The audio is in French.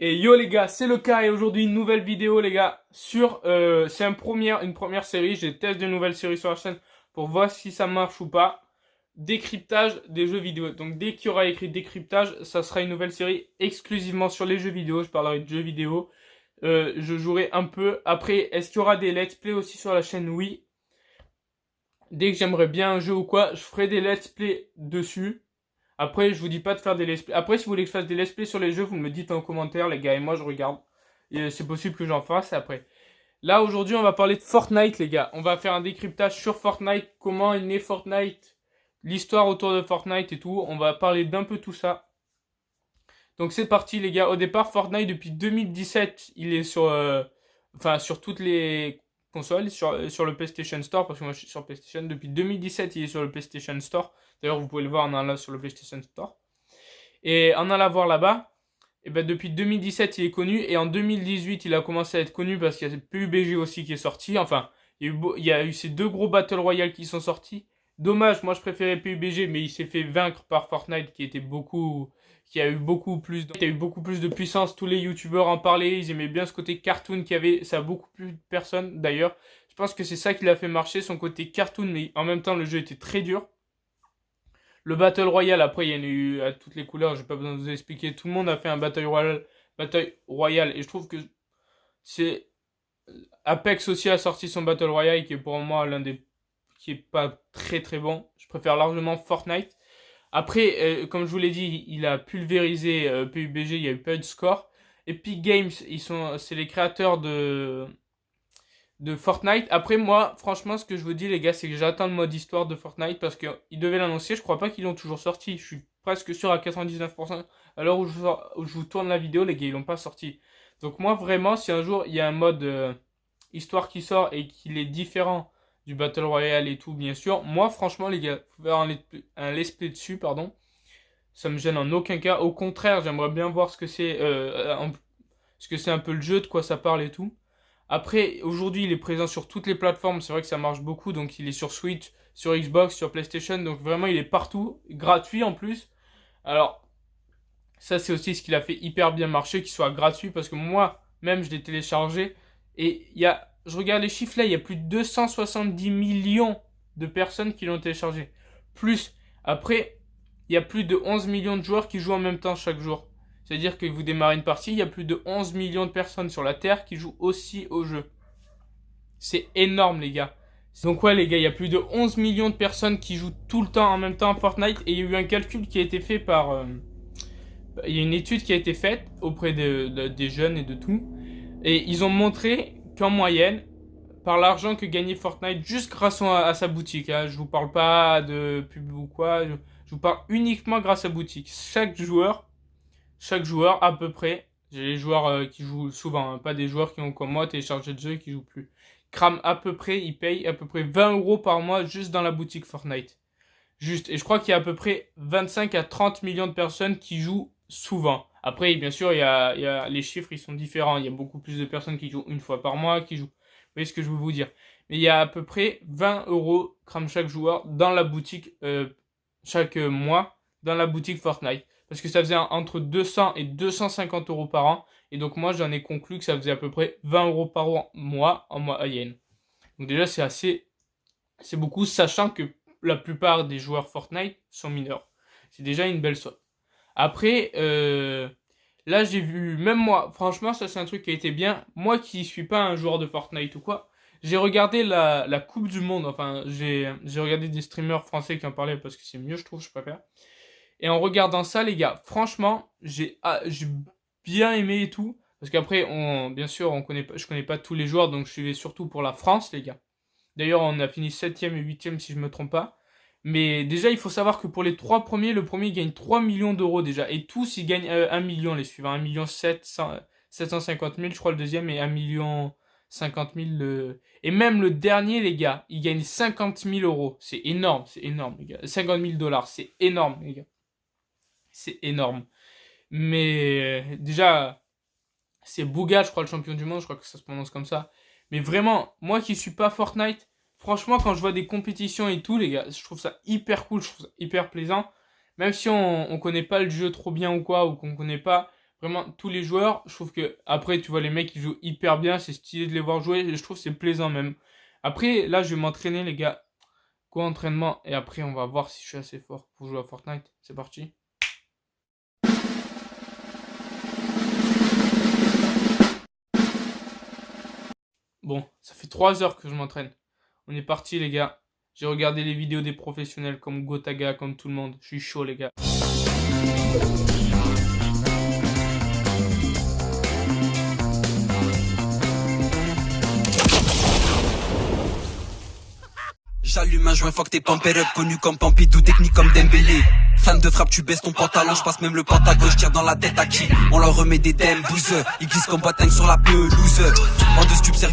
Et yo les gars, c'est le cas et aujourd'hui une nouvelle vidéo les gars sur c'est une première série, j'ai testé de nouvelles séries sur la chaîne pour voir si ça marche ou pas. Décryptage des jeux vidéo. Donc dès qu'il y aura écrit décryptage, ça sera une nouvelle série exclusivement sur les jeux vidéo, je parlerai de jeux vidéo. Je jouerai un peu. Après, est-ce qu'il y aura des let's play aussi sur la chaîne? Oui. Dès que j'aimerais bien un jeu ou quoi, je ferai des let's play dessus. Après, je vous dis pas de faire des let's play. Après, si vous voulez que je fasse des let's play sur les jeux, vous me le dites en commentaire, les gars, et moi je regarde. Et c'est possible que j'en fasse après. Là, aujourd'hui, on va parler de Fortnite, les gars. On va faire un décryptage sur Fortnite, comment est né Fortnite, l'histoire autour de Fortnite et tout. On va parler d'un peu tout ça. Donc c'est parti, les gars. Au départ, Fortnite, depuis 2017, il est sur, sur toutes les consoles, sur le PlayStation Store, parce que moi je suis sur PlayStation. Depuis 2017, il est sur le PlayStation Store. D'ailleurs, vous pouvez le voir en allant sur le PlayStation Store. Et en allant voir là-bas, et ben depuis 2017, il est connu. Et en 2018, il a commencé à être connu parce qu'il y a PUBG aussi qui est sorti. Enfin, il y a eu ces deux gros Battle Royale qui sont sortis. Dommage, moi je préférais PUBG, mais il s'est fait vaincre par Fortnite qui a eu beaucoup plus de puissance. Tous les youtubeurs en parlaient, ils aimaient bien ce côté cartoon qu'il y avait. Ça a beaucoup plus de personnes d'ailleurs. Je pense que c'est ça qui l'a fait marcher, son côté cartoon, mais en même temps le jeu était très dur. Le Battle Royale, après, il y en a eu à toutes les couleurs, j'ai pas besoin de vous expliquer. Tout le monde a fait un Battle Royale, et je trouve que c'est Apex aussi a sorti son Battle Royale, qui est pour moi l'un des qui est pas très très bon. Je préfère largement Fortnite. Après, comme je vous l'ai dit, il a pulvérisé PUBG, il y a eu pas eu de score. Epic Games, c'est les créateurs de Fortnite. Après, moi, franchement, ce que je vous dis, les gars, c'est que j'attends le mode histoire de Fortnite parce qu'ils devaient l'annoncer. Je crois pas qu'ils l'ont toujours sorti. Je suis presque sûr à 99%. À l'heure où je vous tourne la vidéo, les gars, ils l'ont pas sorti. Donc, moi, vraiment, si un jour il y a un mode histoire qui sort et qu'il est différent du Battle Royale et tout, bien sûr, moi, franchement, les gars, faut faire un let's play dessus, pardon. Ça me gêne en aucun cas. Au contraire, j'aimerais bien voir ce que c'est un peu le jeu, de quoi ça parle et tout. Après, aujourd'hui, il est présent sur toutes les plateformes. C'est vrai que ça marche beaucoup. Donc, il est sur Switch, sur Xbox, sur PlayStation. Donc, vraiment, il est partout. Gratuit en plus. Alors, ça, c'est aussi ce qu'il a fait hyper bien marcher, qu'il soit gratuit. Parce que moi, même, je l'ai téléchargé. Et je regarde les chiffres là, il y a plus de 270 millions de personnes qui l'ont téléchargé. Plus, après, il y a plus de 11 millions de joueurs qui jouent en même temps chaque jour. C'est-à-dire que vous démarrez une partie, il y a plus de 11 millions de personnes sur la Terre qui jouent aussi au jeu. C'est énorme, les gars. Donc ouais, les gars, il y a plus de 11 millions de personnes qui jouent tout le temps en même temps à Fortnite. Et il y a eu un calcul qui a été fait il y a une étude qui a été faite auprès des jeunes et de tout. Et ils ont montré qu'en moyenne, par l'argent que gagnait Fortnite, juste grâce à sa boutique, hein, je vous parle pas de pub ou quoi, je vous parle uniquement grâce à sa boutique. Chaque joueur à peu près, j'ai les joueurs qui jouent souvent, hein, pas des joueurs qui ont comme moi téléchargé le jeu et qui jouent plus. Crament à peu près, ils payent à peu près 20 euros par mois juste dans la boutique Fortnite. Juste, et je crois qu'il y a à peu près 25 à 30 millions de personnes qui jouent souvent. Après, bien sûr, les chiffres, ils sont différents. Il y a beaucoup plus de personnes qui jouent une fois par mois, qui jouent. Vous voyez ce que je veux vous dire. Mais il y a à peu près 20 euros crame chaque joueur dans la boutique, chaque mois, dans la boutique Fortnite. Parce que ça faisait entre 200 et 250 euros par an. Et donc moi, j'en ai conclu que ça faisait à peu près 20 euros par mois en moyenne. Donc déjà, c'est beaucoup, sachant que la plupart des joueurs Fortnite sont mineurs. C'est déjà une belle somme. Après, là j'ai vu, même moi, franchement ça c'est un truc qui a été bien. Moi qui suis pas un joueur de Fortnite ou quoi, j'ai regardé la Coupe du Monde. Enfin, j'ai regardé des streamers français qui en parlaient parce que c'est mieux, je trouve, je préfère. Et en regardant ça, les gars, franchement, j'ai bien aimé et tout. Parce qu'après, bien sûr, je connais pas tous les joueurs, donc je suivais surtout pour la France, les gars. D'ailleurs, on a fini 7ème et 8ème si je me trompe pas. Mais déjà, il faut savoir que pour les 3 premiers, le premier gagne 3 millions d'euros déjà. Et tous, ils gagnent 1 million, les suivants. 1 million 750 000, je crois, le deuxième, et 1 million 50 000. Et même le dernier, les gars, il gagne 50 000 euros. C'est énorme, les gars. 50 000 dollars, c'est énorme, les gars. C'est énorme. Mais déjà, c'est Bouga, je crois, le champion du monde. Je crois que ça se prononce comme ça. Mais vraiment, moi qui suis pas Fortnite, franchement, quand je vois des compétitions et tout, les gars, je trouve ça hyper cool, je trouve ça hyper plaisant. Même si on connaît pas le jeu trop bien ou quoi, ou qu'on connaît pas. Vraiment, tous les joueurs, je trouve que, après, tu vois, les mecs, ils jouent hyper bien, c'est stylé de les voir jouer, et je trouve que c'est plaisant même. Après, là, je vais m'entraîner, les gars. Quoi, entraînement, et après, on va voir si je suis assez fort pour jouer à Fortnite. C'est parti. Bon, ça fait 3 heures que je m'entraîne. On est parti, les gars. J'ai regardé les vidéos des professionnels comme Gotaga, comme tout le monde. Je suis chaud, les gars. J'allume un joint, fuck tes pump it up, connu comme Pompidou, technique comme Dembélé. Fan de frappe, tu baisses ton pantalon, je passe même le pantalon, je tire dans la tête à qui? On leur remet des dèmes, 12. Ils glissent comme Boateng sur la pelouse. En deux stupes servis.